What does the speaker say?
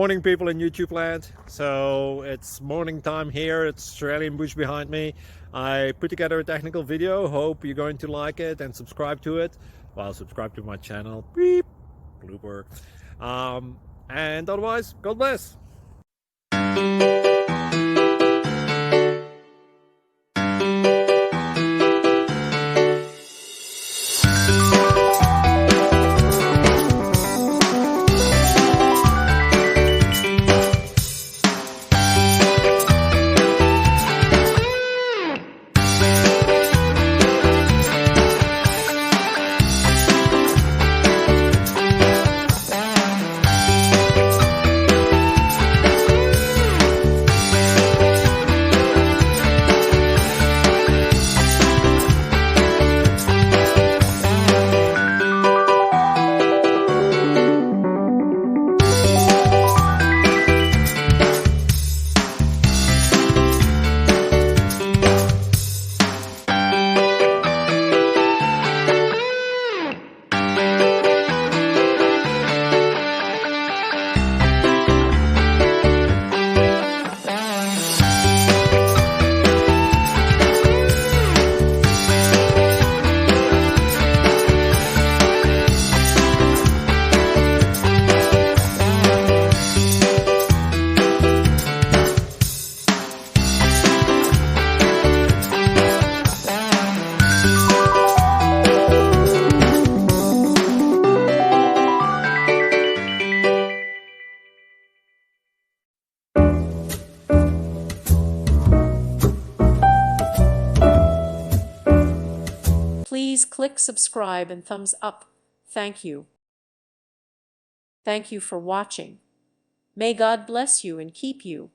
Morning people in YouTube land. So it's morning time here. It's Australian bush behind me. I put together a technical video. Hope you're going to like it and subscribe to it. Well, subscribe to my channel. Beep. Blooper. And otherwise, God bless. Please click subscribe and thumbs up. Thank you. Thank you for watching. May God bless you and keep you.